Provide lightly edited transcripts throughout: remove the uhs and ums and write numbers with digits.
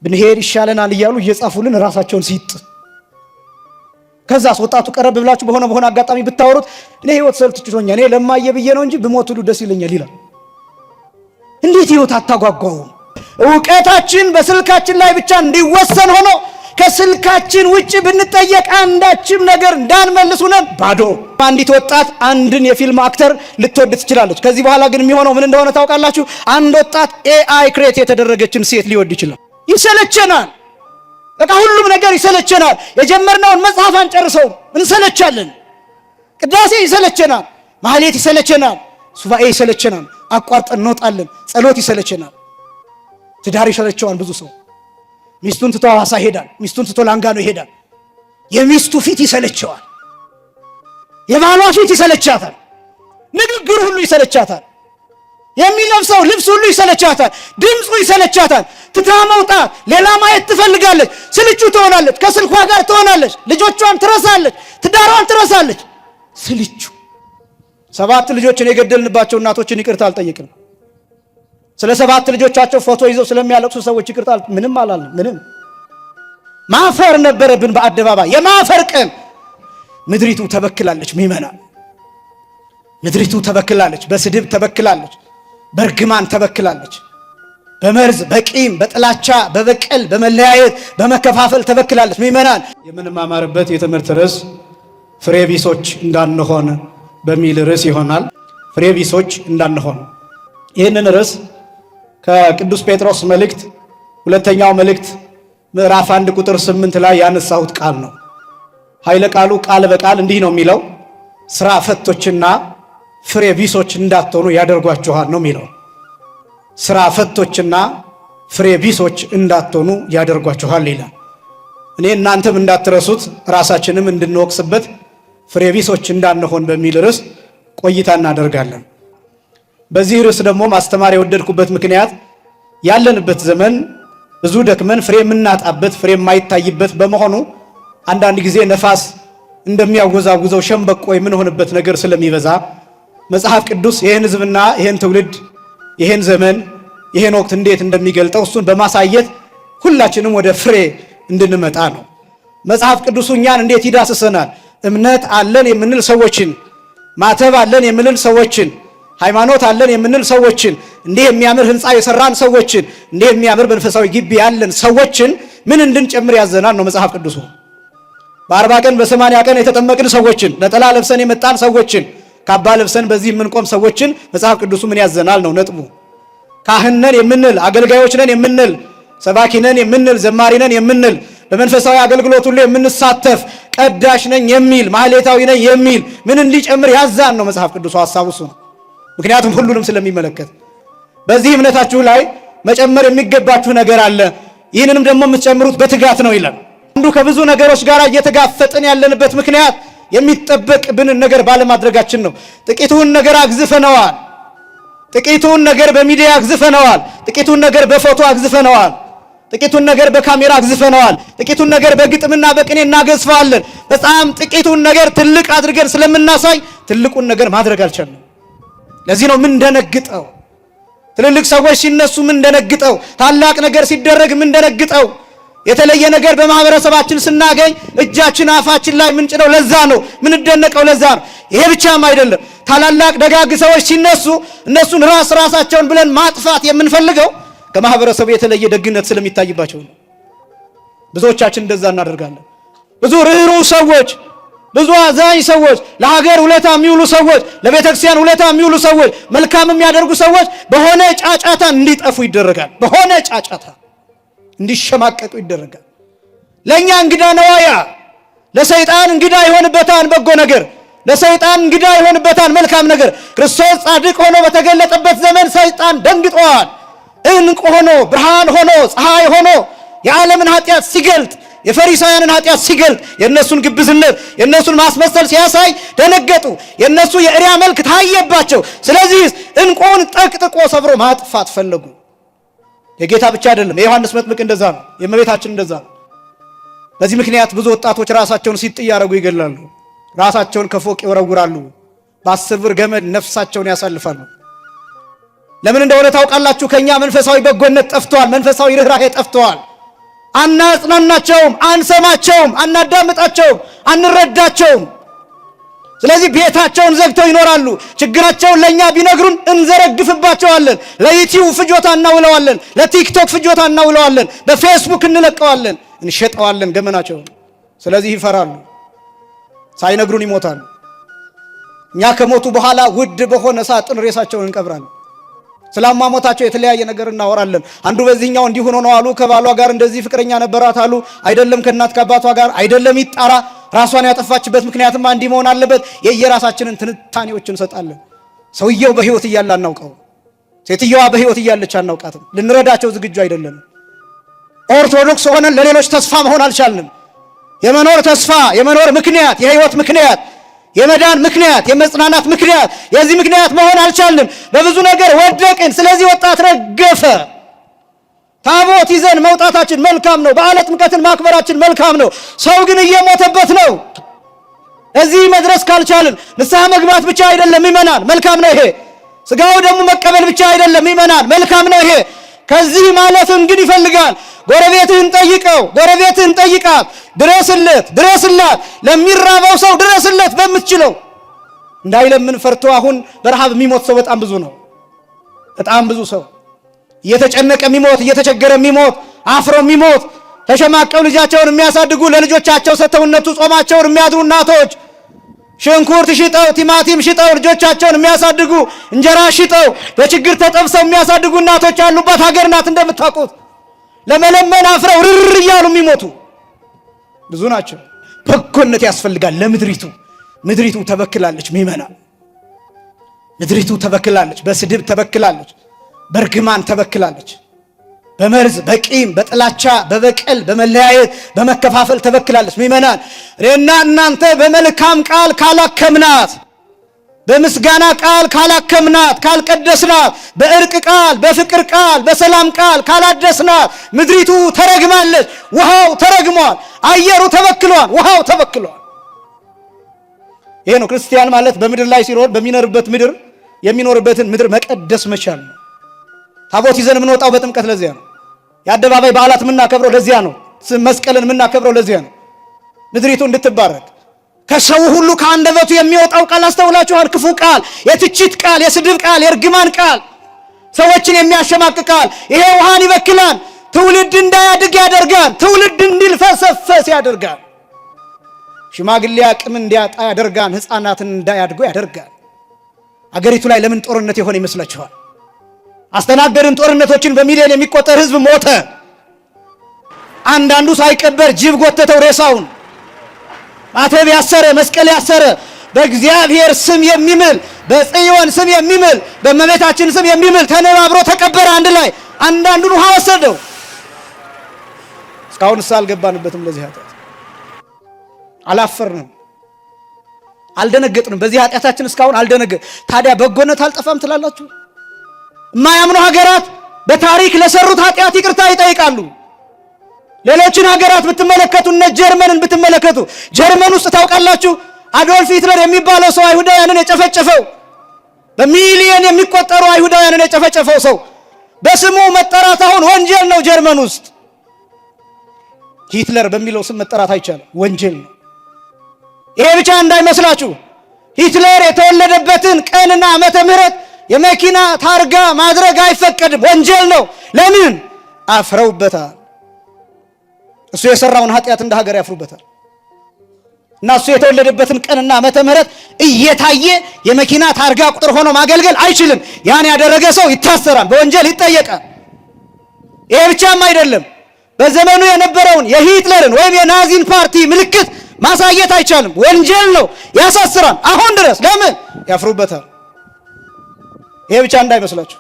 ብንሄድ ይሻለናል እያሉ እየጻፉልን ራሳቸውን ሲጥ ከዛስ ወጣቱ ቀረብ ብላችሁ በሆነ አጋጣሚ ብታወሩት እኔ ህይወት ሰልችቶኛል እኔ ለማየ ብዬ ነው እንጂ ብሞት ሁሉ ደስ ይለኛል ይላል። እንዴት ህይወት አታጓጓው? ዕውቀታችን በስልካችን ላይ ብቻ እንዲወሰን ሆኖ ከስልካችን ውጪ ብንጠየቅ አንዳችም ነገር እንዳንመልስ ሆነን ባዶ። አንዲት ወጣት አንድን የፊልም አክተር ልትወድ ትችላለች። ከዚህ በኋላ ግን የሚሆነው ምን እንደሆነ ታውቃላችሁ? አንድ ወጣት ኤአይ ክሬት የተደረገችን ሴት ሊወድ ይችላል። ይሰለቸናል። በቃ ሁሉም ነገር ይሰለቸናል። የጀመርነውን መጽሐፍ አንጨርሰው እንሰለቻለን። ቅዳሴ ይሰለቸናል፣ ማህሌት ይሰለቸናል፣ ሱባኤ ይሰለቸናል፣ አቋርጠን እንወጣለን። ጸሎት ይሰለቸናል። ትዳር ይሰለቸዋል። ብዙ ሰው ሚስቱን ትቶ ሐዋሳ ይሄዳል፣ ሚስቱን ትቶ ላንጋኖ ይሄዳል። የሚስቱ ፊት ይሰለቸዋል፣ የባሏ ፊት ይሰለቻታል፣ ንግግር ሁሉ ይሰለቻታል፣ የሚለብሰው ልብስ ሁሉ ይሰለቻታል፣ ድምፁ ይሰለቻታል። ትታ መውጣት ሌላ ማየት ትፈልጋለች። ስልቹ ትሆናለች፣ ከስልኳ ጋር ትሆናለች፣ ልጆቿን ትረሳለች፣ ትዳሯን ትረሳለች። ስልቹ 7 ልጆችን የገደልንባቸው እናቶችን ይቅርታ አልጠየቅንም። ስለ 7 ልጆቻቸው ፎቶ ይዘው ስለሚያለቅሱ ሰዎች ይቅርታ ምንም አላልንም። ምንም ማፈር ነበረብን። በአደባባይ የማፈር ቀን። ምድሪቱ ተበክላለች። ሚመናል ምድሪቱ ተበክላለች። በስድብ ተበክላለች፣ በርግማን ተበክላለች፣ በመርዝ በቂም በጥላቻ በበቀል በመለያየት በመከፋፈል ተበክላለች። ሚመናል የምንማማርበት የትምህርት ርዕስ ፍሬ ቢሶች እንዳንሆን በሚል ርዕስ ይሆናል። ፍሬ ቢሶች እንዳንሆን። ይህንን ርዕስ ከቅዱስ ጴጥሮስ መልእክት ሁለተኛው መልእክት ምዕራፍ 1 ቁጥር 8 ላይ ያነሳሁት ቃል ነው። ኃይለ ቃሉ ቃል በቃል እንዲህ ነው የሚለው፣ ስራ ፈቶችና ፍሬ ቢሶች እንዳትሆኑ ያደርጓችኋል ነው የሚለው። ስራ ፈቶችና ፍሬ ቢሶች እንዳትሆኑ ያደርጓችኋል ይላል። እኔ እናንተም እንዳትረሱት ራሳችንም እንድንወቅስበት ፍሬ ቢሶች እንዳንሆን በሚል ርዕስ ቆይታ እናደርጋለን። በዚህ ርዕስ ደግሞ ማስተማር የወደድኩበት ምክንያት ያለንበት ዘመን ብዙ ደክመን ፍሬ የምናጣበት ፍሬ የማይታይበት በመሆኑ አንዳንድ ጊዜ ነፋስ እንደሚያወዛውዘው ሸምበቆ የምንሆንበት ነገር ስለሚበዛ መጽሐፍ ቅዱስ ይህን ሕዝብና ይህን ትውልድ ይህን ዘመን ይህን ወቅት እንዴት እንደሚገልጠው እሱን በማሳየት ሁላችንም ወደ ፍሬ እንድንመጣ ነው። መጽሐፍ ቅዱሱ እኛን እንዴት ይዳስሰናል? እምነት አለን የምንል ሰዎችን፣ ማተብ አለን የምንል ሰዎችን፣ ሃይማኖት አለን የምንል ሰዎችን፣ እንዲህ የሚያምር ህንፃ የሰራን ሰዎችን፣ እንዲህ የሚያምር መንፈሳዊ ግቢ ያለን ሰዎችን ምን እንድንጨምር ያዘናል ነው መጽሐፍ ቅዱሱ። በ40 ቀን በ80 ቀን የተጠመቅን ሰዎችን፣ ነጠላ ለብሰን የመጣን ሰዎችን፣ ካባ ለብሰን በዚህ የምንቆም ሰዎችን መጽሐፍ ቅዱሱ ምን ያዘናል ነው ነጥቡ። ካህን ነን የምንል፣ አገልጋዮች ነን የምንል፣ ሰባኪ ነን የምንል፣ ዘማሪ ነን የምንል፣ በመንፈሳዊ አገልግሎት ሁሉ የምንሳተፍ፣ ቀዳሽ ነኝ የሚል፣ ማህሌታዊ ነኝ የሚል ምን እንዲጨምር ያዛን ነው መጽሐፍ ቅዱሱ። ሐሳቡ እሱ ነው። ምክንያቱም ሁሉንም ስለሚመለከት በዚህ እምነታችሁ ላይ መጨመር የሚገባችሁ ነገር አለ፣ ይህንንም ደግሞ የምትጨምሩት በትጋት ነው ይላል። አንዱ ከብዙ ነገሮች ጋር እየተጋፈጥን ያለንበት ምክንያት የሚጠበቅብንን ነገር ባለማድረጋችን ነው። ጥቂቱን ነገር አግዝፈነዋል። ጥቂቱን ነገር በሚዲያ አግዝፈነዋል። ጥቂቱን ነገር በፎቶ አግዝፈነዋል። ጥቂቱን ነገር በካሜራ አግዝፈነዋል። ጥቂቱን ነገር በግጥምና በቅኔ እናገዝፈዋለን። በጣም ጥቂቱን ነገር ትልቅ አድርገን ስለምናሳይ ትልቁን ነገር ማድረግ አልቻልንም። ለዚህ ነው ምን ደነግጠው፣ ትልልቅ ሰዎች ሲነሱ ምን ደነግጠው፣ ታላቅ ነገር ሲደረግ ምን ደነግጠው፣ የተለየ ነገር በማህበረሰባችን ስናገኝ እጃችን አፋችን ላይ ምን ጭነው፣ ለዛ ነው ምን ደነቀው፣ ለዛ ነው። ይሄ ብቻም አይደለም፣ ታላላቅ ደጋግ ሰዎች ሲነሱ እነሱን ራሳቸውን ብለን ማጥፋት የምንፈልገው ከማህበረሰቡ የተለየ ደግነት ስለሚታይባቸው ነው። ብዙዎቻችን እንደዛ እናደርጋለን። ብዙ ርህሩህ ሰዎች፣ ብዙ አዛኝ ሰዎች፣ ለሀገር ውለታ የሚውሉ ሰዎች፣ ለቤተክርስቲያን ውለታ የሚውሉ ሰዎች፣ መልካም የሚያደርጉ ሰዎች በሆነ ጫጫታ እንዲጠፉ ይደረጋል። በሆነ ጫጫታ እንዲሸማቀቁ ይደረጋል። ለኛ እንግዳ ነዋያ፣ ለሰይጣን እንግዳ ይሆንበታል በጎ ነገር፣ ለሰይጣን እንግዳ ይሆንበታል መልካም ነገር። ክርስቶስ ጻድቅ ሆኖ በተገለጠበት ዘመን ሰይጣን ደንግጧል። እንቅ ሆኖ ብርሃን ሆኖ ፀሐይ ሆኖ የዓለምን ኃጢአት ሲገልጥ፣ የፈሪሳውያንን ኃጢአት ሲገልጥ፣ የእነሱን ግብዝነት የእነሱን ማስመሰል ሲያሳይ ደነገጡ። የእነሱ የእሪያ መልክ ታየባቸው። ስለዚህ እንቁን ጠቅጥቆ ሰብሮ ማጥፋት ፈለጉ። የጌታ ብቻ አይደለም፣ የዮሐንስ መጥምቅ እንደዛ ነው፣ የእመቤታችን እንደዛ ነው። በዚህ ምክንያት ብዙ ወጣቶች ራሳቸውን ሲጥ እያደረጉ ይገላሉ፣ ራሳቸውን ከፎቅ ይወረውራሉ፣ በ10 ብር ገመድ ነፍሳቸውን ያሳልፋሉ። ለምን እንደሆነ ታውቃላችሁ? ከኛ መንፈሳዊ በጎነት ጠፍተዋል፣ መንፈሳዊ ርህራሄ ጠፍተዋል። አናጽናናቸውም፣ አንሰማቸውም፣ አናዳምጣቸውም፣ አንረዳቸውም። ስለዚህ ቤታቸውን ዘግተው ይኖራሉ። ችግራቸውን ለኛ ቢነግሩን እንዘረግፍባቸዋለን። ለዩቲዩብ ፍጆታ እናውለዋለን፣ ለቲክቶክ ፍጆታ እናውለዋለን፣ በፌስቡክ እንለቀዋለን፣ እንሸጠዋለን ገመናቸውን። ስለዚህ ይፈራሉ፣ ሳይነግሩን ይሞታሉ። እኛ ከሞቱ በኋላ ውድ በሆነ ሳጥን ሬሳቸውን እንቀብራለን። ስላሟሟታቸው የተለያየ ነገር እናወራለን። አንዱ በዚህኛው እንዲህ ሆኖ ነው አሉ፣ ከባሏ ጋር እንደዚህ ፍቅረኛ ነበራት አሉ፣ አይደለም ከእናት ከአባቷ ጋር አይደለም፣ ይጣራ፣ ራሷን ያጠፋችበት ምክንያትማ እንዲህ መሆን አለበት። የየራሳችንን ትንታኔዎች እንሰጣለን። ሰውየው በህይወት እያለ አናውቀው፣ ሴትየዋ በህይወት እያለች አናውቃትም። ልንረዳቸው ዝግጁ አይደለም። ኦርቶዶክስ ሆነን ለሌሎች ተስፋ መሆን አልቻልንም። የመኖር ተስፋ፣ የመኖር ምክንያት፣ የህይወት ምክንያት፣ የመዳን ምክንያት፣ የመጽናናት ምክንያት፣ የዚህ ምክንያት መሆን አልቻልንም። በብዙ ነገር ወደቅን። ስለዚህ ወጣት ረገፈ። ታቦት ይዘን መውጣታችን መልካም ነው። በዓለ ጥምቀትን ማክበራችን መልካም ነው። ሰው ግን እየሞተበት ነው። እዚህ መድረስ ካልቻልን ንስሐ መግባት ብቻ አይደለም ይመናል፣ መልካም ነው ይሄ። ስጋው ደግሞ መቀበል ብቻ አይደለም ይመናል፣ መልካም ነው ይሄ። ከዚህ ማለፍን ግን ይፈልጋል። ጎረቤትህን ጠይቀው፣ ጎረቤትህን ጠይቃት፣ ድረስለት፣ ድረስላት። ለሚራበው ሰው ድረስለት በምትችለው። እንዳይለምን ፈርቶ አሁን በረሃብ የሚሞት ሰው በጣም ብዙ ነው። በጣም ብዙ ሰው እየተጨነቀ የሚሞት፣ እየተቸገረ የሚሞት፣ አፍሮ የሚሞት፣ ተሸማቀው ልጃቸውን የሚያሳድጉ ለልጆቻቸው ሰተውነቱ ጾማቸውን የሚያድሩ እናቶች፣ ሽንኩርት ሽጠው ቲማቲም ሽጠው ልጆቻቸውን የሚያሳድጉ፣ እንጀራ ሽጠው በችግር ተጠብሰው የሚያሳድጉ እናቶች ያሉባት ሀገር ናት። እንደምታውቁት ለመለመን አፍረው ርር እያሉ የሚሞቱ ብዙ ናቸው። በጎነት ያስፈልጋል ለምድሪቱ። ምድሪቱ ተበክላለች። ሚመና ምድሪቱ ተበክላለች። በስድብ ተበክላለች። በርግማን ተበክላለች። በመርዝ፣ በቂም፣ በጥላቻ፣ በበቀል፣ በመለያየት፣ በመከፋፈል ተበክላለች። ሚመናን እኔና እናንተ በመልካም ቃል ካላከምናት፣ በምስጋና ቃል ካላከምናት፣ ካልቀደስናት፣ በእርቅ ቃል፣ በፍቅር ቃል፣ በሰላም ቃል ካላደስናት ምድሪቱ ተረግማለች። ውሃው ተረግሟል። አየሩ ተበክሏል። ውሃው ተበክሏል። ይሄ ነው ክርስቲያን ማለት። በምድር ላይ ሲኖር በሚኖርበት ምድር የሚኖርበትን ምድር መቀደስ መቻል ነው። ታቦት ይዘን የምንወጣው በጥምቀት ለዚያ ነው። የአደባባይ በዓላት የምናከብረው ለዚያ ነው። መስቀልን የምናከብረው ለዚያ ነው። ምድሪቱ እንድትባረክ። ከሰው ሁሉ ከአንደበቱ የሚወጣው ቃል አስተውላችኋል? ክፉ ቃል፣ የትችት ቃል፣ የስድብ ቃል፣ የእርግማን ቃል፣ ሰዎችን የሚያሸማቅቅ ቃል። ይሄ ውሃን ይበክላል። ትውልድ እንዳያድግ ያደርጋል። ትውልድ እንዲልፈሰፈስ ያደርጋል። ሽማግሌ አቅም እንዲያጣ ያደርጋል። ሕፃናትን እንዳያድጉ ያደርጋል። አገሪቱ ላይ ለምን ጦርነት የሆነ ይመስላችኋል? አስተናገድን ጦርነቶችን። በሚሊዮን የሚቆጠር ህዝብ ሞተ። አንዳንዱ ሳይቀበር ጅብ ጎተተው ሬሳውን። ማተብ ያሰረ፣ መስቀል ያሰረ፣ በእግዚአብሔር ስም የሚምል፣ በጽዮን ስም የሚምል፣ በእመቤታችን ስም የሚምል ተነባብሮ ተቀበረ አንድ ላይ። አንዳንዱን ውሃ ወሰደው። እስካሁን አልገባንበትም። ለዚህ ኃጢአት አላፈርንም፣ አልደነገጥንም። በዚህ ኃጢአታችን እስካሁን አልደነገጥ። ታዲያ በጎነት አልጠፋም ትላላችሁ? የማያምኑ ሀገራት በታሪክ ለሰሩት ኃጢአት ይቅርታ ይጠይቃሉ። ሌሎችን ሀገራት ብትመለከቱ፣ እነ ጀርመንን ብትመለከቱ፣ ጀርመን ውስጥ ታውቃላችሁ አዶልፍ ሂትለር የሚባለው ሰው አይሁዳውያንን የጨፈጨፈው፣ በሚሊዮን የሚቆጠሩ አይሁዳውያንን የጨፈጨፈው ሰው በስሙ መጠራት አሁን ወንጀል ነው። ጀርመን ውስጥ ሂትለር በሚለው ስም መጠራት አይቻልም፣ ወንጀል ነው። ይሄ ብቻ እንዳይመስላችሁ፣ ሂትለር የተወለደበትን ቀንና ዓመተ ምህረት የመኪና ታርጋ ማድረግ አይፈቀድም፣ ወንጀል ነው። ለምን? አፍረውበታል። እሱ የሰራውን ኃጢአት እንደ ሀገር ያፍሩበታል። እና እሱ የተወለደበትን ቀንና ዓመተ ምህረት እየታየ የመኪና ታርጋ ቁጥር ሆኖ ማገልገል አይችልም። ያን ያደረገ ሰው ይታሰራል፣ በወንጀል ይጠየቃል። ይሄ ብቻም አይደለም፣ በዘመኑ የነበረውን የሂትለርን ወይም የናዚን ፓርቲ ምልክት ማሳየት አይቻልም፣ ወንጀል ነው፣ ያሳስራል። አሁን ድረስ ለምን? ያፍሩበታል። ይሄ ብቻ እንዳይመስላችሁ፣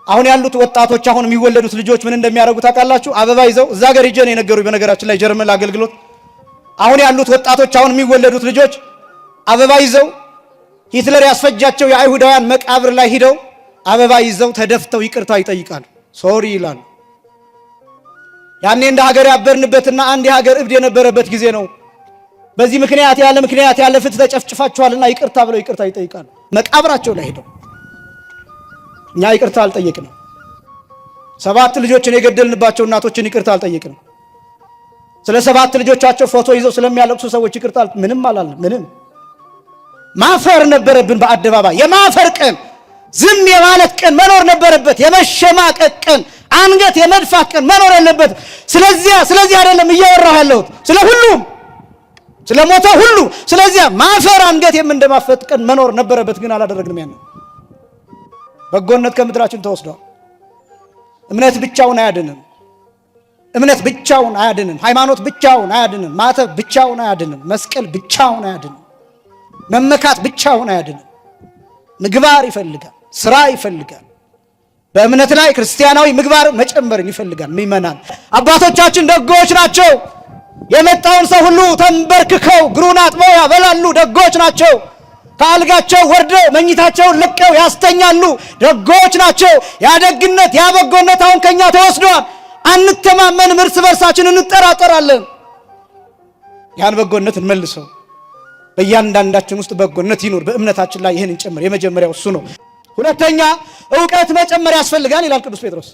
አሁን ያሉት ወጣቶች፣ አሁን የሚወለዱት ልጆች ምን እንደሚያደርጉ ታውቃላችሁ? አበባ ይዘው እዛ ሀገር ሄጄ ነው የነገሩኝ። በነገራችን ላይ ጀርመን አገልግሎት አሁን ያሉት ወጣቶች፣ አሁን የሚወለዱት ልጆች አበባ ይዘው ሂትለር ያስፈጃቸው የአይሁዳውያን መቃብር ላይ ሂደው አበባ ይዘው ተደፍተው ይቅርታ ይጠይቃሉ፣ ሶሪ ይላሉ። ያኔ እንደ ሀገር ያበርንበትና አንድ የሀገር እብድ የነበረበት ጊዜ ነው። በዚህ ምክንያት ያለ ፍትህ ተጨፍጭፋችኋልና ይቅርታ ብለው ይቅርታ ይጠይቃሉ፣ መቃብራቸው ላይ ሄደው። እኛ ይቅርታ አልጠየቅንም። 7 ልጆችን የገደልንባቸው እናቶችን ይቅርታ አልጠየቅንም። ስለ 7 ልጆቻቸው ፎቶ ይዘው ስለሚያለቅሱ ሰዎች ይቅርታ ምንም አላልንም። ምንም ማፈር ነበረብን። በአደባባይ የማፈር ቀን፣ ዝም የማለት ቀን መኖር ነበረበት። የመሸማቀቅ ቀን፣ አንገት የመድፋት ቀን መኖር የለበት። ስለዚህ አይደለም እያወራሁ ያለሁት፣ ስለ ሁሉም፣ ስለ ሞተ ሁሉ። ስለዚህ ማፈር አንገት እንደማፈጥ ቀን መኖር ነበረበት። ግን አላደረግንም። ያን በጎነት ከምድራችን ተወስዷል። እምነት ብቻውን አያድንም። እምነት ብቻውን አያድንም። ሃይማኖት ብቻውን አያድንም። ማተብ ብቻውን አያድንም። መስቀል ብቻውን አያድንም። መመካት ብቻውን አያድንም። ምግባር ይፈልጋል፣ ስራ ይፈልጋል። በእምነት ላይ ክርስቲያናዊ ምግባር መጨመርን ይፈልጋል። ምእመናን አባቶቻችን ደጎች ናቸው። የመጣውን ሰው ሁሉ ተንበርክከው እግሩን አጥበው ያበላሉ። ደጎች ናቸው። ከአልጋቸው ወርደው መኝታቸውን ለቀው ያስተኛሉ። ደጎች ናቸው። ያ ደግነት ያ በጎነት አሁን ከኛ ተወስዷል። አንተማመንም፣ እርስ በርሳችን እንጠራጠራለን። ያን በጎነት እንመልሰው። በእያንዳንዳችን ውስጥ በጎነት ይኑር። በእምነታችን ላይ ይህን እንጨምር። የመጀመሪያው እሱ ነው። ሁለተኛ ዕውቀት መጨመር ያስፈልጋል ይላል ቅዱስ ጴጥሮስ።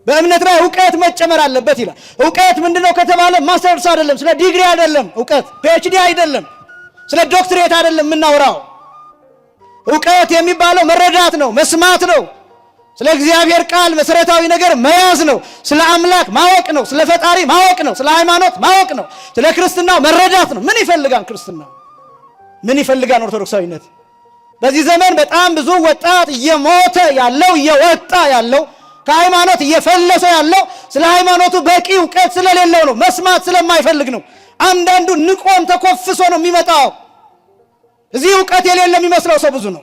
በእምነት ላይ ዕውቀት መጨመር አለበት ይላል። ዕውቀት ምንድነው ከተባለ ማስተርስ አይደለም፣ ስለ ዲግሪ አይደለም። ዕውቀት ፒኤችዲ አይደለም፣ ስለ ዶክትሬት አይደለም የምናወራው። ዕውቀት የሚባለው መረዳት ነው፣ መስማት ነው። ስለ እግዚአብሔር ቃል መሰረታዊ ነገር መያዝ ነው። ስለ አምላክ ማወቅ ነው። ስለ ፈጣሪ ማወቅ ነው። ስለ ሃይማኖት ማወቅ ነው። ስለ ክርስትናው መረዳት ነው። ምን ይፈልጋል ክርስትና? ምን ይፈልጋል ኦርቶዶክሳዊነት? በዚህ ዘመን በጣም ብዙ ወጣት እየሞተ ያለው እየወጣ ያለው ከሃይማኖት እየፈለሰ ያለው ስለ ሃይማኖቱ በቂ ዕውቀት ስለሌለው ነው። መስማት ስለማይፈልግ ነው። አንዳንዱ ንቆም ተኮፍሶ ነው የሚመጣው። እዚህ ዕውቀት የሌለ የሚመስለው ሰው ብዙ ነው።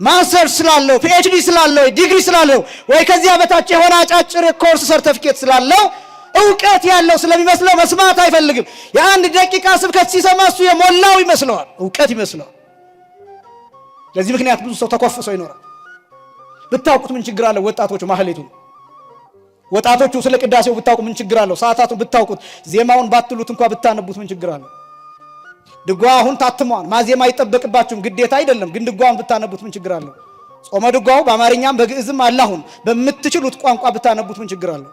ማስተር ስላለው ፒኤችዲ ስላለው ዲግሪ ስላለው ወይ ከዚያ በታች የሆነ አጫጭር ኮርስ ሰርቲፊኬት ስላለው ዕውቀት ያለው ስለሚመስለው መስማት አይፈልግም። የአንድ ደቂቃ ስብከት ሲሰማ እሱ የሞላው ይመስለዋል፣ ዕውቀት ይመስለዋል። ለዚህ ምክንያት ብዙ ሰው ተኮፍሶ ይኖራል። ብታውቁት ምን ችግር አለው? ወጣቶቹ ስለ ቅዳሴው ብታውቁ ምን ችግር አለው? ሰዓታቱን ብታውቁት፣ ዜማውን ባትሉት እንኳን ብታነቡት ምን ችግር አለው? ድጓ አሁን ታትሟል። ማዜማ አይጠበቅባችሁም፣ ግዴታ አይደለም። ግን ድጓውን ብታነቡት ምን ችግር አለው? ጾመ ድጓው በአማርኛም በግዕዝም አለ። አሁን በምትችሉት ቋንቋ ብታነቡት ምን ችግር አለው?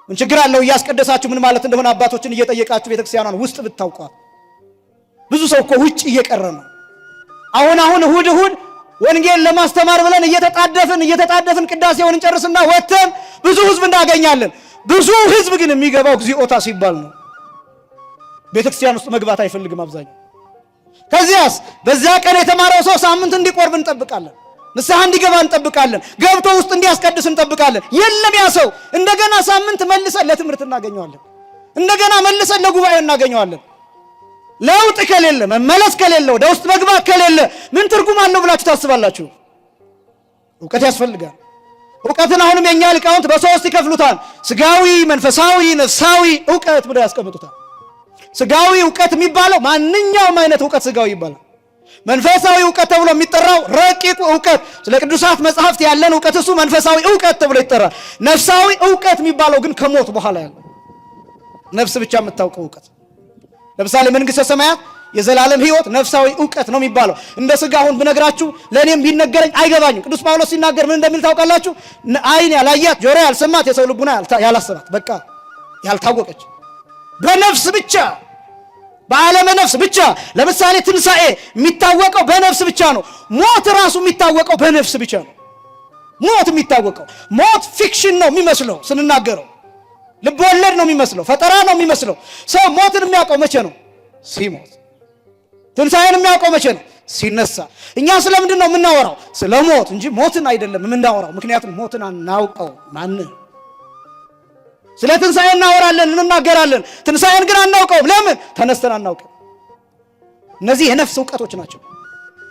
ምን ችግር አለው? እያስቀደሳችሁ ምን ማለት እንደሆነ አባቶችን እየጠየቃችሁ ቤተክርስቲያኗን ውስጥ ብታውቋት። ብዙ ሰው እኮ ውጭ እየቀረ ነው። አሁን እሁድ ወንጌል ለማስተማር ብለን እየተጣደፍን ቅዳሴውን እንጨርስና ወጥተን ብዙ ህዝብ እናገኛለን። ብዙ ህዝብ ግን የሚገባው እግዚኦታ ሲባል ነው። ቤተክርስቲያን ውስጥ መግባት አይፈልግም አብዛኛው። ከዚያስ በዚያ ቀን የተማረው ሰው ሳምንት እንዲቆርብ እንጠብቃለን፣ ንስሐ እንዲገባ እንጠብቃለን፣ ገብቶ ውስጥ እንዲያስቀድስ እንጠብቃለን። የለም ያ ሰው እንደገና ሳምንት መልሰን ለትምህርት እናገኘዋለን፣ እንደገና መልሰን ለጉባኤ እናገኘዋለን። ለውጥ ከሌለ መመለስ ከሌለ ወደ ውስጥ መግባት ከሌለ ምን ትርጉም አለው ብላችሁ ታስባላችሁ? ዕውቀት ያስፈልጋል። ዕውቀትን አሁንም የኛ ሊቃውንት በሶስት ይከፍሉታል። ስጋዊ፣ መንፈሳዊ፣ ነፍሳዊ ዕውቀት ብለው ያስቀምጡታል። ስጋዊ ዕውቀት የሚባለው ማንኛውም አይነት ዕውቀት ስጋዊ ይባላል። መንፈሳዊ ዕውቀት ተብሎ የሚጠራው ረቂቁ ዕውቀት፣ ስለ ቅዱሳት መጽሐፍት ያለን ዕውቀት እሱ መንፈሳዊ ዕውቀት ተብሎ ይጠራል። ነፍሳዊ ዕውቀት የሚባለው ግን ከሞት በኋላ ያለው ነፍስ ብቻ የምታውቀው ዕውቀት። ለምሳሌ መንግሥተ ሰማያት የዘላለም ሕይወት ነፍሳዊ ዕውቀት ነው የሚባለው። እንደ ስጋውን ብነግራችሁ ለእኔም ቢነገረኝ አይገባኝም። ቅዱስ ጳውሎስ ሲናገር ምን እንደሚል ታውቃላችሁ? ዓይን ያላያት ጆሮ ያልሰማት የሰው ልቡና ያላሰባት በቃ ያልታወቀች በነፍስ ብቻ በዓለመ ነፍስ ብቻ። ለምሳሌ ትንሣኤ የሚታወቀው በነፍስ ብቻ ነው። ሞት ራሱ የሚታወቀው በነፍስ ብቻ ነው። ሞት ፊክሽን ነው የሚመስለው ስንናገረው፣ ልብ ወለድ ነው የሚመስለው፣ ፈጠራ ነው የሚመስለው። ሰው ሞትን የሚያውቀው መቼ ነው? ሲሞት። ትንሣኤን የሚያውቀው መቼ ነው? ሲነሳ። እኛ ስለምንድን ነው የምናወራው? ስለ ሞት እንጂ ሞትን አይደለም የምናወራው። ምክንያቱም ሞትን አናውቀው። ስለ ትንሣኤ እናወራለን፣ እንናገራለን። ትንሣኤን ግን አናውቀውም። ለምን? ተነስተን አናውቅም። እነዚህ የነፍስ ዕውቀቶች ናቸው፣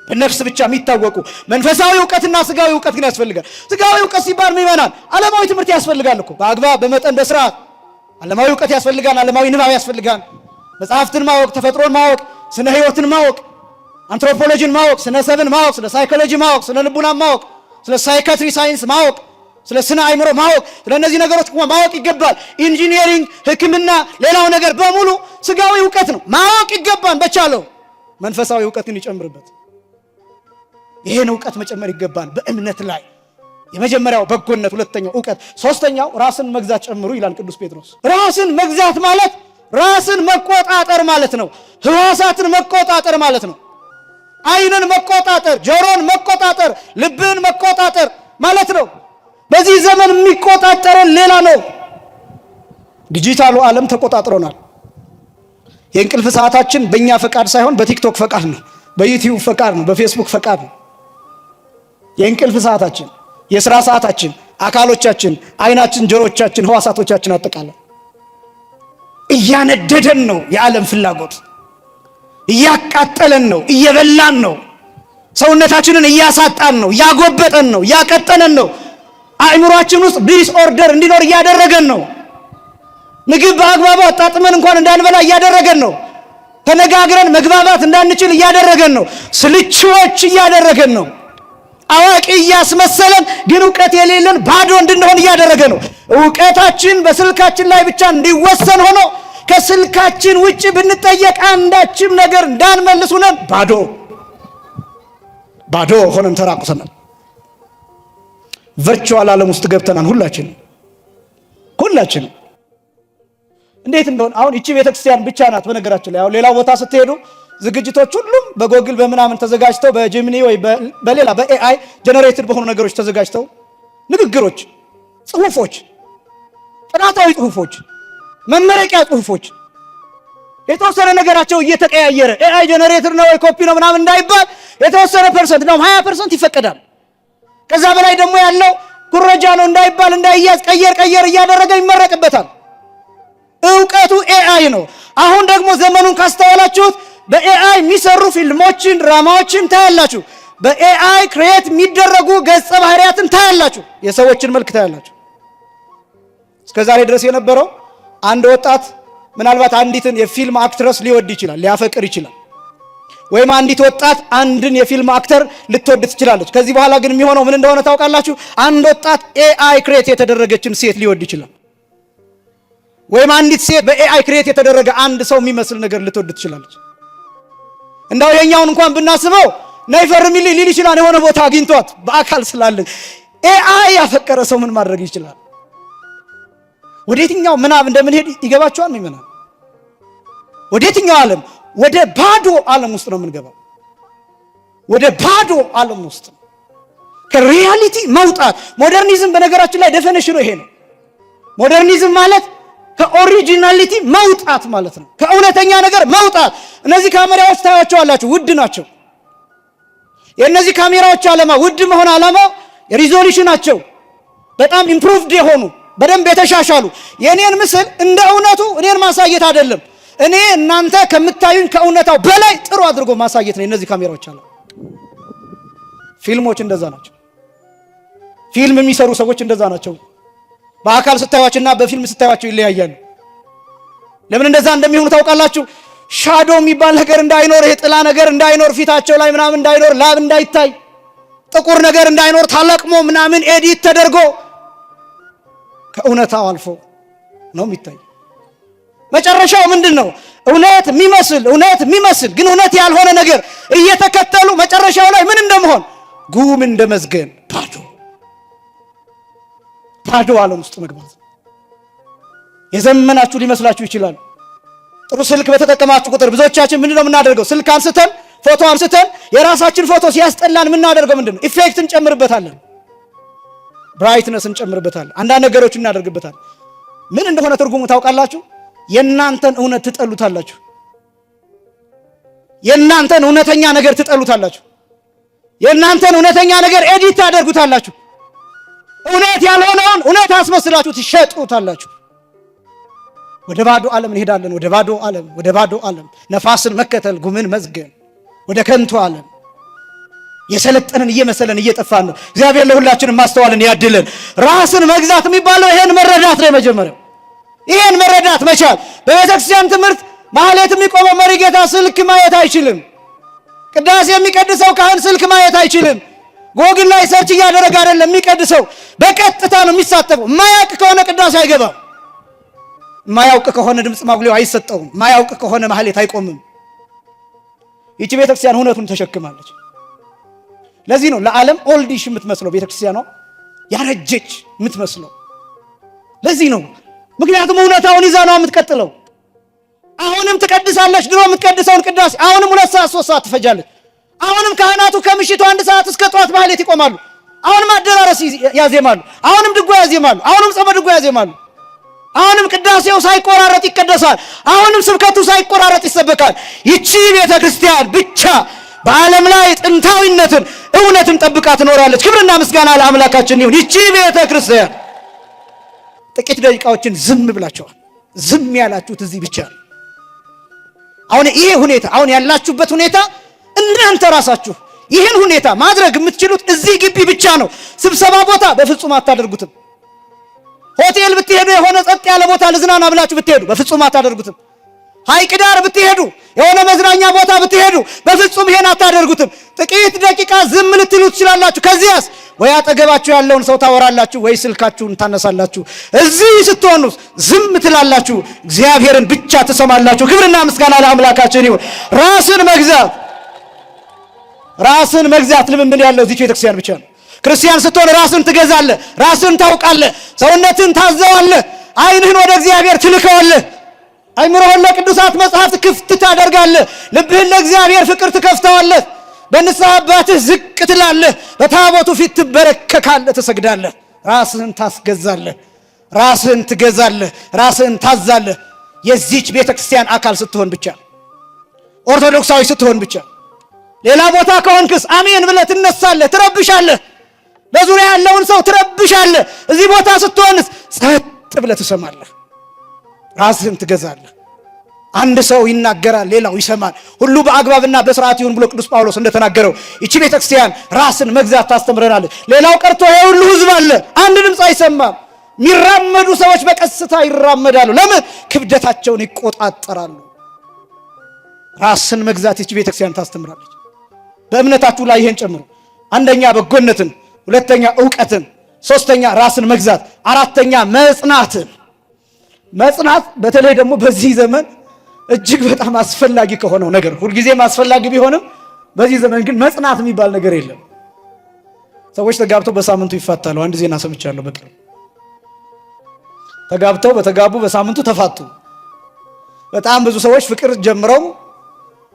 በነፍስ ብቻ የሚታወቁ። መንፈሳዊ ዕውቀትና ስጋዊ ዕውቀት ግን ያስፈልጋል። ስጋዊ ዕውቀት ሲባል ምን ይመናል? ዓለማዊ ትምህርት ያስፈልጋል እኮ በአግባብ በመጠን በስርዓት ዓለማዊ ዕውቀት ያስፈልጋል። ዓለማዊ ንባብ ያስፈልጋል። መጽሐፍትን ማወቅ፣ ተፈጥሮን ማወቅ፣ ስነ ሕይወትን ማወቅ፣ አንትሮፖሎጂን ማወቅ፣ ስነ ሰብን ማወቅ፣ ስለ ሳይኮሎጂ ማወቅ፣ ስለ ልቡና ማወቅ፣ ስለ ሳይካትሪ ሳይንስ ማወቅ፣ ስለ ስነ አእምሮ ማወቅ፣ ስለ እነዚህ ነገሮች ማወቅ ይገባል። ኢንጂኒየሪንግ፣ ሕክምና፣ ሌላው ነገር በሙሉ ስጋዊ ዕውቀት ነው፣ ማወቅ ይገባል በቻለው። መንፈሳዊ ዕውቀት ግን ይጨምርበት። ይሄን ዕውቀት መጨመር ይገባል። በእምነት ላይ የመጀመሪያው በጎነት፣ ሁለተኛው ዕውቀት፣ ሶስተኛው ራስን መግዛት ጨምሩ ይላል ቅዱስ ጴጥሮስ። ራስን መግዛት ማለት ራስን መቆጣጠር ማለት ነው። ሕዋሳትን መቆጣጠር ማለት ነው። ዓይንን መቆጣጠር፣ ጆሮን መቆጣጠር፣ ልብን መቆጣጠር ማለት ነው። በዚህ ዘመን የሚቆጣጠረን ሌላ ነው። ዲጂታሉ ዓለም ተቆጣጥሮናል። የእንቅልፍ ሰዓታችን በእኛ ፈቃድ ሳይሆን በቲክቶክ ፈቃድ ነው፣ በዩቲዩብ ፈቃድ ነው፣ በፌስቡክ ፈቃድ ነው። የእንቅልፍ ሰዓታችን፣ የሥራ ሰዓታችን፣ አካሎቻችን፣ ዓይናችን፣ ጆሮቻችን፣ ሕዋሳቶቻችን አጠቃላይ እያነደደን ነው። የዓለም ፍላጎት እያቃጠለን ነው፣ እየበላን ነው፣ ሰውነታችንን እያሳጣን ነው፣ እያጎበጠን ነው፣ እያቀጠነን ነው። አእምሯችን ውስጥ ዲስኦርደር እንዲኖር እያደረገን ነው። ምግብ በአግባቡ አጣጥመን እንኳን እንዳንበላ እያደረገን ነው። ተነጋግረን መግባባት እንዳንችል እያደረገን ነው። ስልችዎች እያደረገን ነው። አዋቂ እያስመሰለን ግን ዕውቀት የሌለን ባዶ እንድንሆን እያደረገ ነው። ዕውቀታችን በስልካችን ላይ ብቻ እንዲወሰን ሆኖ ከስልካችን ውጭ ብንጠየቅ አንዳችም ነገር እንዳንመልስ ሆነን ባዶ ሆነን ተራቁተናል። ቨርቹዋል ዓለም ውስጥ ገብተናል። ሁላችን እንዴት እንደሆነ አሁን እቺ ቤተክርስቲያን ብቻ ናት። በነገራችን ላይ አሁን ሌላ ቦታ ስትሄዱ ዝግጅቶች ሁሉም በጎግል በምናምን ተዘጋጅተው በጂሚኒ ወይ በሌላ በኤአይ ጀነሬትድ በሆኑ ነገሮች ተዘጋጅተው ንግግሮች፣ ጽሁፎች፣ ጥናታዊ ጽሁፎች፣ መመረቂያ ጽሁፎች የተወሰነ ነገራቸው እየተቀያየረ ኤአይ ጀነሬትድ ነው ወይ ኮፒ ነው ምናምን እንዳይባል የተወሰነ ፐርሰንት ነው 20% ይፈቀዳል። ከዛ በላይ ደግሞ ያለው ኩረጃ ነው እንዳይባል እንዳይያዝ ቀየር እያደረገ ይመረቅበታል። ዕውቀቱ ኤአይ ነው። አሁን ደግሞ ዘመኑን ካስተዋላችሁት በኤአይ የሚሰሩ ፊልሞችን፣ ድራማዎችን ታያላችሁ። በኤአይ ክሬት የሚደረጉ ገጸ ባህሪያትን ታያላችሁ። የሰዎችን መልክ ታያላችሁ። እስከዛሬ ድረስ የነበረው አንድ ወጣት ምናልባት አንዲትን የፊልም አክትረስ ሊወድ ይችላል፣ ሊያፈቅር ይችላል። ወይም አንዲት ወጣት አንድን የፊልም አክተር ልትወድ ትችላለች። ከዚህ በኋላ ግን የሚሆነው ምን እንደሆነ ታውቃላችሁ? አንድ ወጣት ኤአይ ክሬት የተደረገችን ሴት ሊወድ ይችላል። ወይም አንዲት ሴት በኤአይ ክሬት የተደረገ አንድ ሰው የሚመስል ነገር ልትወድ ትችላለች። እንዳው የኛውን እንኳን ብናስበው ነይ ፈርሚልኝ ሊል ይችላል። የሆነ ቦታ አግኝቷት በአካል ስላለ ኤአይ ያፈቀረ ሰው ምን ማድረግ ይችላል? ወዴትኛው ምናብ እንደምንሄድ ይገባቸዋል ነው ምናብ? ወዴትኛው ዓለም? ወደ ባዶ ዓለም ውስጥ ነው የምንገባው። ወደ ባዶ ዓለም ውስጥ ከሪያሊቲ መውጣት። ሞደርኒዝም በነገራችን ላይ ዴፊኒሽኑ ይሄ ነው። ሞደርኒዝም ማለት ከኦሪጂናሊቲ መውጣት ማለት ነው። ከእውነተኛ ነገር መውጣት። እነዚህ ካሜራዎች ታያቸዋላችሁ፣ ውድ ናቸው። የእነዚህ ካሜራዎች ዓላማ ውድ መሆን ዓላማው ሪዞሉሽናቸው በጣም ኢምፕሩቭድ የሆኑ በደንብ የተሻሻሉ የኔን ምስል እንደ እውነቱ እኔን ማሳየት አይደለም፣ እኔ እናንተ ከምታዩኝ ከእውነታው በላይ ጥሩ አድርጎ ማሳየት ነው። እነዚህ ካሜራዎች አለ። ፊልሞች እንደዛ ናቸው። ፊልም የሚሰሩ ሰዎች እንደዛ ናቸው። በአካል ስታዩዋቸውና በፊልም ስታዩዋቸው ይለያያሉ። ለምን እንደዛ እንደሚሆኑ ታውቃላችሁ? ሻዶ የሚባል ነገር እንዳይኖር፣ የጥላ ነገር እንዳይኖር፣ ፊታቸው ላይ ምናምን እንዳይኖር፣ ላብ እንዳይታይ፣ ጥቁር ነገር እንዳይኖር ታለቅሞ ምናምን ኤዲት ተደርጎ ከእውነታው አልፎ ነው የሚታይ። መጨረሻው ምንድን ነው? እውነት የሚመስል ግን እውነት ያልሆነ ነገር እየተከተሉ መጨረሻው ላይ ምን እንደመሆን ጉም እንደመዝገን ባዶ ዓለም ውስጥ መግባት። የዘመናችሁ ሊመስላችሁ ይችላል። ጥሩ ስልክ በተጠቀማችሁ ቁጥር ብዙዎቻችን ምንድነው የምናደርገው? ስልክ አንስተን ፎቶ አንስተን የራሳችን ፎቶ ሲያስጠላን የምናደርገው ምንድነው? ኢፌክት እንጨምርበታለን፣ ብራይትነስ እንጨምርበታለን፣ አንዳንድ ነገሮች እናደርግበታለን። ምን እንደሆነ ትርጉሙ ታውቃላችሁ? የእናንተን እውነት ትጠሉታላችሁ። የእናንተን እውነተኛ ነገር ትጠሉታላችሁ። የእናንተን እውነተኛ ነገር ኤዲት ታደርጉታላችሁ። እውነት ያልሆነውን እውነት አስመስላችሁ ትሸጡታላችሁ። ወደ ባዶ ዓለም እንሄዳለን። ወደ ባዶ ዓለም ነፋስን መከተል፣ ጉምን መዝገን፣ ወደ ከንቱ ዓለም የሰለጠንን እየመሰለን እየጠፋን ነው። እግዚአብሔር ለሁላችንም ማስተዋልን ያድለን። ራስን መግዛት የሚባለው ይሄን መረዳት ነው። የመጀመሪያው ይሄን መረዳት መቻል። በቤተክርስቲያን ትምህርት ማህሌት የሚቆመው መሪ ጌታ ስልክ ማየት አይችልም። ቅዳሴ የሚቀድሰው ካህን ስልክ ማየት አይችልም። ጎግል ላይ ሰርች እያደረገ አይደለም የሚቀድሰው፣ በቀጥታ ነው የሚሳተፈው። የማያውቅ ከሆነ ቅዳሴ አይገባም። የማያውቅ ከሆነ ድምፅ ማጉሊያው አይሰጠውም። የማያውቅ ከሆነ ማህሌት አይቆምም። ይቺ ቤተክርስቲያን እውነቱን ተሸክማለች። ለዚህ ነው ለዓለም ኦልዲሽ የምትመስለው ቤተክርስቲያኗ። ያረጀች የምትመስለው። ለዚህ ነው ምክንያቱም እውነታውን ይዛ ነው የምትቀጥለው። አሁንም ትቀድሳለች፣ ድሮ የምትቀድሰውን ቅዳሴ አሁንም 2 ሰዓት 3 ሰዓት ትፈጃለች። አሁንም ካህናቱ ከምሽቱ 1 ሰዓት እስከ ጠዋት ማህሌት ይቆማሉ። አሁንም አደራረስ ያዜማሉ፣ አሁንም ድጓ ያዜማሉ፣ አሁንም ጸመ ድጓ ያዜማሉ። አሁንም ቅዳሴው ሳይቆራረጥ ይቀደሳል፣ አሁንም ስብከቱ ሳይቆራረጥ ይሰበካል። ይቺ ቤተ ክርስቲያን ብቻ በዓለም ላይ ጥንታዊነትን እውነትን ጠብቃ ትኖራለች። ክብርና ምስጋና ለአምላካችን ይሁን። ይቺ ቤተ ክርስቲያን ጥቂት ደቂቃዎችን ዝም ብላችኋል። ዝም ያላችሁት እዚህ ብቻ ነው። አሁን ይሄ ሁኔታ አሁን ያላችሁበት ሁኔታ እናንተ ራሳችሁ ይህን ሁኔታ ማድረግ የምትችሉት እዚህ ግቢ ብቻ ነው። ስብሰባ ቦታ በፍጹም አታደርጉትም። ሆቴል ብትሄዱ የሆነ ጸጥ ያለ ቦታ ልዝናና ብላችሁ ብትሄዱ በፍጹም አታደርጉትም። ሐይቅ ዳር ብትሄዱ የሆነ መዝናኛ ቦታ ብትሄዱ በፍጹም ይሄን አታደርጉትም። ጥቂት ደቂቃ ዝም ልትሉ ትችላላችሁ። ከዚያስ ወይ አጠገባችሁ ያለውን ሰው ታወራላችሁ ወይ ስልካችሁን ታነሳላችሁ። እዚህ ስትሆኑ ዝም ትላላችሁ፣ እግዚአብሔርን ብቻ ትሰማላችሁ። ክብርና ምስጋና ለአምላካችን ይሁን። ራስን መግዛት ልምምድ ያለው እዚህ ቤተክርስቲያን ብቻ ነው። ክርስቲያን ስትሆን ራስን ትገዛለህ፣ ራስን ታውቃለህ፣ ሰውነትን ታዘዋለህ፣ ዓይንህን ወደ እግዚአብሔር ትልከዋለህ፣ አይምሮህን ለቅዱሳት መጽሐፍት ክፍት ታደርጋለህ፣ ልብህን ለእግዚአብሔር ፍቅር ትከፍተዋለህ፣ በንስሐ አባትህ ዝቅ ትላለህ፣ በታቦቱ ፊት ትበረከካለህ፣ ትሰግዳለህ። ራስህን ታስገዛለህ፣ ራስህን ትገዛለህ፣ ራስህን ታዛለህ። የዚች ቤተክርስቲያን አካል ስትሆን ብቻ፣ ኦርቶዶክሳዊ ስትሆን ብቻ። ሌላ ቦታ ከሆንክስ አሜን ብለህ ትነሳለህ፣ ትረብሻለህ፣ በዙሪያ ያለውን ሰው ትረብሻለህ። እዚህ ቦታ ስትሆንስ ጸጥ ብለህ ትሰማለህ፣ ራስህን ትገዛለህ። አንድ ሰው ይናገራል፣ ሌላው ይሰማል። ሁሉ በአግባብና በስርዓት ይሁን ብሎ ቅዱስ ጳውሎስ እንደተናገረው ይቺ ቤተክርስቲያን ራስን መግዛት ታስተምረናለች። ሌላው ቀርቶ ይሄ ሁሉ ህዝብ አለ፣ አንድ ድምፅ አይሰማም። የሚራመዱ ሰዎች በቀስታ ይራመዳሉ። ለምን? ክብደታቸውን ይቆጣጠራሉ። ራስን መግዛት ይቺ ቤተክርስቲያን ታስተምራለች። በእምነታችሁ ላይ ይሄን ጨምሩ። አንደኛ በጎነትን፣ ሁለተኛ ዕውቀትን፣ ሶስተኛ ራስን መግዛት፣ አራተኛ መጽናትን። መጽናት በተለይ ደግሞ በዚህ ዘመን እጅግ በጣም አስፈላጊ ከሆነው ነገር፣ ሁልጊዜም አስፈላጊ ቢሆንም በዚህ ዘመን ግን መጽናት የሚባል ነገር የለም። ሰዎች ተጋብተው በሳምንቱ ይፋታሉ። አንድ ዜና ሰምቻለሁ በቅርብ። ተጋብተው በተጋቡ በሳምንቱ ተፋቱ። በጣም ብዙ ሰዎች ፍቅር ጀምረው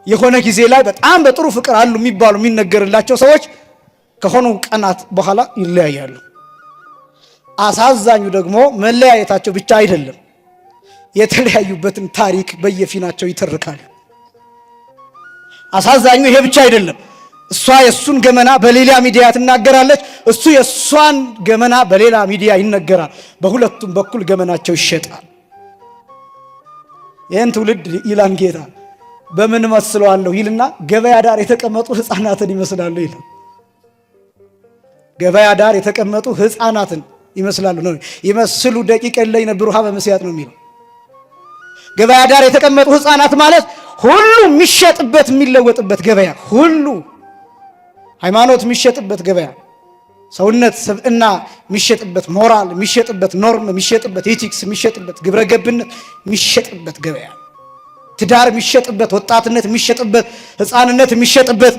የሆነ ጊዜ ላይ በጣም በጥሩ ፍቅር አሉ የሚባሉ የሚነገርላቸው ሰዎች ከሆኑ ቀናት በኋላ ይለያያሉ። አሳዛኙ ደግሞ መለያየታቸው ብቻ አይደለም፣ የተለያዩበትን ታሪክ በየፊናቸው ይተርካሉ። አሳዛኙ ይሄ ብቻ አይደለም። እሷ የሱን ገመና በሌላ ሚዲያ ትናገራለች፣ እሱ የሷን ገመና በሌላ ሚዲያ ይነገራል። በሁለቱም በኩል ገመናቸው ይሸጣል። ይህን ትውልድ ይላን ጌታ በምን መስለዋለሁ ይልና ገበያ ዳር የተቀመጡ ሕፃናትን ይመስላሉ ይላል። ገበያ ዳር የተቀመጡ ሕፃናትን ይመስላሉ ነው። ይመስሉ ደቂቀ ላይ ነብሩ ሀበ መስያት ነው የሚለው። ገበያ ዳር የተቀመጡ ሕፃናት ማለት ሁሉ የሚሸጥበት የሚለወጥበት ገበያ፣ ሁሉ ሃይማኖት የሚሸጥበት ገበያ፣ ሰውነት ስብዕና የሚሸጥበት፣ ሞራል የሚሸጥበት፣ ኖርም የሚሸጥበት፣ ኤቲክስ የሚሸጥበት፣ ግብረ ገብነት የሚሸጥበት ገበያ፣ ትዳር የሚሸጥበት፣ ወጣትነት የሚሸጥበት፣ ሕፃንነት የሚሸጥበት፣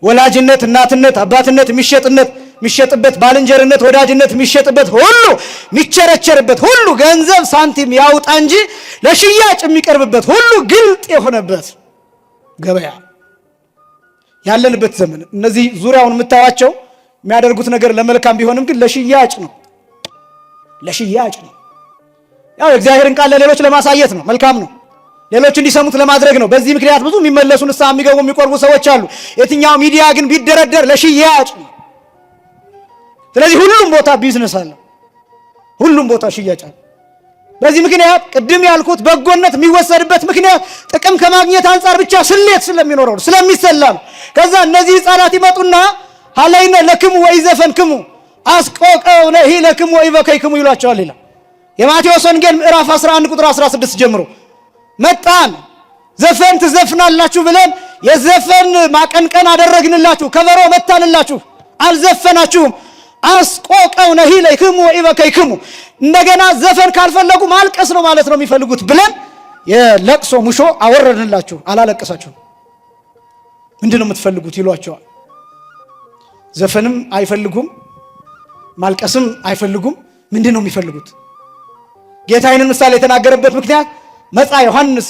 ወላጅነት፣ እናትነት፣ አባትነት የሚሸጥበት፣ ባልንጀርነት፣ ወዳጅነት የሚሸጥበት፣ ሁሉ የሚቸረቸርበት፣ ሁሉ ገንዘብ ሳንቲም ያውጣ እንጂ ለሽያጭ የሚቀርብበት፣ ሁሉ ግልጥ የሆነበት ገበያ ያለንበት ዘመን። እነዚህ ዙሪያውን የምታዋቸው የሚያደርጉት ነገር ለመልካም ቢሆንም ግን ለሽያጭ ነው። ለሽያጭ ነው። ያው የእግዚአብሔርን ቃል ለሌሎች ለማሳየት ነው። መልካም ነው። ሌሎች እንዲሰሙት ለማድረግ ነው። በዚህ ምክንያት ብዙ የሚመለሱ ንስሐ የሚገቡ የሚቆርቡ ሰዎች አሉ። የትኛው ሚዲያ ግን ቢደረደር ለሽያጭ ነው። ስለዚህ ሁሉም ቦታ ቢዝነስ አለ፣ ሁሉም ቦታ ሽያጭ አለ። በዚህ ምክንያት ቅድም ያልኩት በጎነት የሚወሰድበት ምክንያት ጥቅም ከማግኘት አንጻር ብቻ ስሌት ስለሚኖረው ስለሚሰላ ነው። ከዛ እነዚህ ሕፃናት ይመጡና ሀላይነ ለክሙ ወይዘፈንክሙ አስቆቀው ለሂ ለክሙ ወይበከይክሙ ይሏቸዋል ይላል የማቴዎስ ወንጌል ምዕራፍ 11 ቁጥር 16 ጀምሮ። መጣን ዘፈን ትዘፍናላችሁ ብለን የዘፈን ማቀንቀን አደረግንላችሁ፣ ከበሮ መታንላችሁ፣ አልዘፈናችሁም። አስቆቀው ነሂ ለክሙ ወይበከይክሙ እንደገና ዘፈን ካልፈለጉ ማልቀስ ነው ማለት ነው የሚፈልጉት ብለን የለቅሶ ሙሾ አወረድንላችሁ፣ አላለቀሳችሁም። ምንድነው የምትፈልጉት ይሏቸዋል። ዘፈንም አይፈልጉም፣ ማልቀስም አይፈልጉም። ምንድን ነው የሚፈልጉት? ጌታ ይህንን ምሳሌ የተናገረበት ምክንያት መጻ ዮሐንስ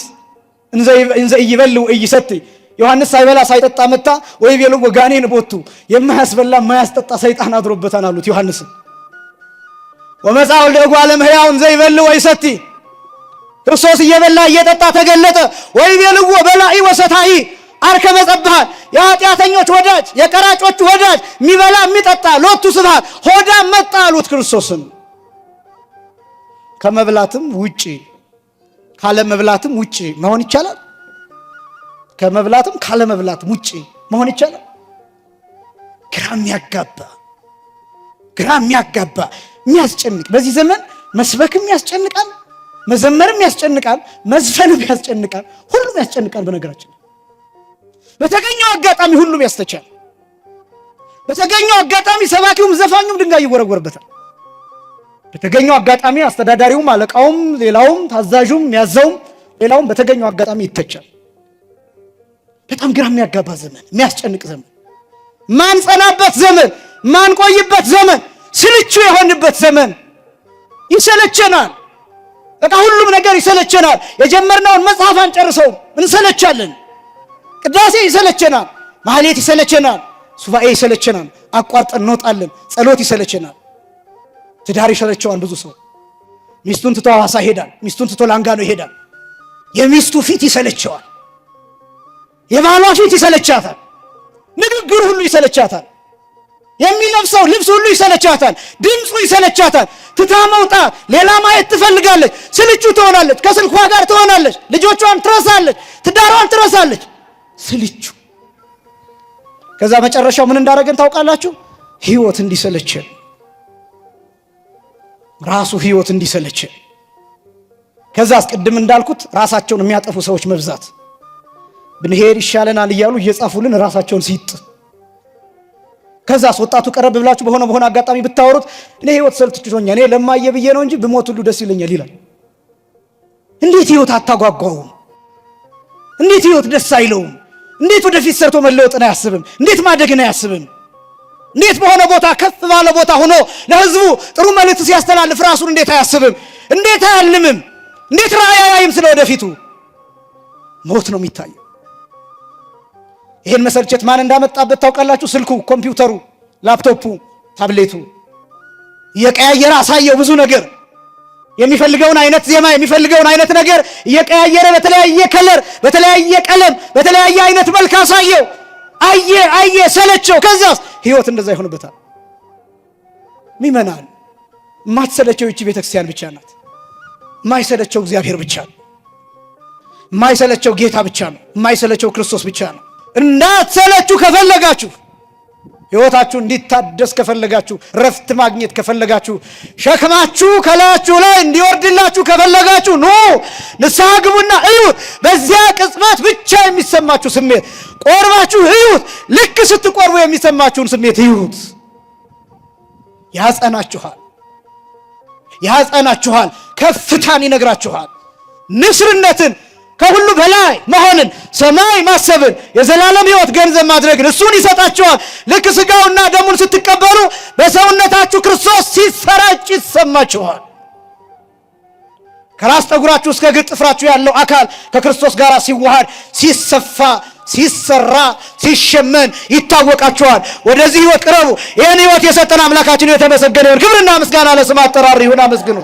እንዘ ኢይበልዕ ወኢይሰትይ ዮሐንስ ሳይበላ ሳይጠጣ መጣ ወይቤልዎ ጋኔን ቦቱ የማያስበላ የማያስጠጣ ሰይጣን አድሮበታል አሉት ዮሐንስን። ወመጻ ወልደ እጓለ እመሕያው እንዘ ይበልዕ ወይሰትይ ክርስቶስ እየበላ እየጠጣ ተገለጠ። ወይቤልዎ በላዒ ወሰታኢ አርከበ ጸብሐት የኃጢአተኞች ወዳጅ የቀራጮች ወዳጅ የሚበላ የሚጠጣ ሎቱ ስብሐት ሆዳም መጣ አሉት ክርስቶስን። ከመብላትም ውጪ ካለመብላትም ውጪ መሆን ይቻላል? ከመብላትም ካለመብላትም ውጪ መሆን ይቻላል? ግራ የሚያጋባ የሚያስጨንቅ። በዚህ ዘመን መስበክም ያስጨንቃል፣ መዘመርም ያስጨንቃል፣ መዝፈንም ያስጨንቃል፣ ሁሉም ያስጨንቃል። በነገራችን በተገኘው አጋጣሚ ሁሉም ያስተቻል። በተገኘው አጋጣሚ ሰባኪውም ዘፋኙም ድንጋይ ይወረወርበታል። በተገኘው አጋጣሚ አስተዳዳሪውም አለቃውም ሌላውም ታዛዡም ያዘውም ሌላውም በተገኘው አጋጣሚ ይተቻል። በጣም ግራ የሚያጋባ ዘመን፣ የሚያስጨንቅ ዘመን፣ ማንጸናበት ዘመን፣ ማንቆይበት ዘመን፣ ስልቹ የሆንበት ዘመን። ይሰለቸናል። በቃ ሁሉም ነገር ይሰለቸናል። የጀመርነውን መጽሐፍ አንጨርሰውም፣ እንሰለቻለን። ቅዳሴ ይሰለቸናል፣ ማህሌት ይሰለቸናል፣ ሱባኤ ይሰለቸናል፣ አቋርጠን እንወጣለን። ጸሎት ይሰለቸናል። ትዳር ይሰለቸዋል። ብዙ ሰው ሚስቱን ትቶ ሐዋሳ ይሄዳል፣ ሚስቱን ትቶ ላንጋኖ ይሄዳል። የሚስቱ ፊት ይሰለቸዋል፣ የባሏ ፊት ይሰለቻታል፣ ንግግር ሁሉ ይሰለቻታል፣ የሚለብሰው ልብስ ሁሉ ይሰለቻታል፣ ድምፁ ይሰለቻታል። ትታ መውጣት ሌላ ማየት ትፈልጋለች። ስልቹ ትሆናለች፣ ከስልኳ ጋር ትሆናለች፣ ልጆቿን ትረሳለች፣ ትዳሯን ትረሳለች። ስልቹ ከዛ መጨረሻው ምን እንዳደረገን ታውቃላችሁ? ህይወት እንዲሰለችን ራሱ ህይወት እንዲሰለችን። ከዛ አስቀድም እንዳልኩት ራሳቸውን የሚያጠፉ ሰዎች መብዛት። ብንሄድ ይሻለናል እያሉ እየጻፉልን ራሳቸውን ሲጥ። ከዛ ወጣቱ ቀረብ ብላችሁ በሆነ አጋጣሚ ብታወሩት እኔ ህይወት ሰልችቶኛል፣ እኔ ለማየ ብዬ ነው እንጂ ብሞት ሁሉ ደስ ይለኛል ይላል። እንዴት ህይወት አታጓጓውም? እንዴት ህይወት ደስ አይለውም? እንዴት ወደፊት ሰርቶ መለወጥን አያስብም? እንዴት ማደግን አያስብም? እንዴት በሆነ ቦታ ከፍ ባለ ቦታ ሆኖ ለህዝቡ ጥሩ መልእክት ሲያስተላልፍ ራሱን እንዴት አያስብም? እንዴት አያልምም? እንዴት ራእይ አያይም? ስለ ወደፊቱ ሞት ነው የሚታየው። ይሄን መሰልቸት ማን እንዳመጣበት ታውቃላችሁ? ስልኩ፣ ኮምፒውተሩ፣ ላፕቶፑ፣ ታብሌቱ እየቀያየረ አሳየው ብዙ ነገር። የሚፈልገውን አይነት ዜማ የሚፈልገውን አይነት ነገር እየቀያየረ በተለያየ ከለር፣ በተለያየ ቀለም፣ በተለያየ አይነት መልክ አሳየው። አየ ሰለቸው። ከዛስ ህይወት እንደዛ ይሆንበታል። ሚመናል ማትሰለቸው እቺ ቤተክርስቲያን ብቻ ናት። ማይሰለቸው እግዚአብሔር ብቻ ነው። ማይሰለቸው ጌታ ብቻ ነው። ማይሰለቸው ክርስቶስ ብቻ ነው። እንዳትሰለችሁ ከፈለጋችሁ፣ ህይወታችሁ እንዲታደስ ከፈለጋችሁ፣ ረፍት ማግኘት ከፈለጋችሁ፣ ሸክማችሁ ከላያችሁ ላይ እንዲወርድላችሁ ከፈለጋችሁ ኑ ንስሐ ግቡና እዩት። በዚያ ቅጽበት ብቻ የሚሰማችሁ ስሜት ቆርባችሁ እዩት። ልክ ስትቆርቡ የሚሰማችሁን ስሜት እዩት። ያጸናችኋል፣ ከፍታን ይነግራችኋል፣ ንስርነትን፣ ከሁሉ በላይ መሆንን፣ ሰማይ ማሰብን፣ የዘላለም ህይወት ገንዘብ ማድረግን እሱን ይሰጣችኋል። ልክ ስጋውና ደሙን ስትቀበሉ በሰውነታችሁ ክርስቶስ ሲሰራጭ ይሰማችኋል። ከራስ ጠጉራችሁ እስከ እግር ጥፍራችሁ ያለው አካል ከክርስቶስ ጋር ሲዋሃድ፣ ሲሰፋ፣ ሲሰራ፣ ሲሸመን ይታወቃችኋል። ወደዚህ ህይወት ቅረቡ። ይህን ህይወት የሰጠን አምላካችን የተመሰገነ ይሁን። ክብርና ምስጋና ለስሙ አጠራር ይሁን። አመስግኑ።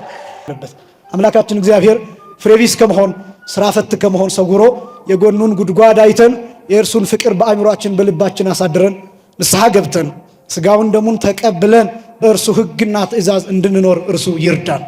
አምላካችን እግዚአብሔር ፍሬቢስ ከመሆን ስራ ፈት ከመሆን ሰውሮ የጎኑን ጉድጓድ አይተን የእርሱን ፍቅር በአእምሯችን በልባችን አሳድረን ንስሐ ገብተን ስጋውን ደሙን ተቀብለን በእርሱ ህግና ትእዛዝ እንድንኖር እርሱ ይርዳን።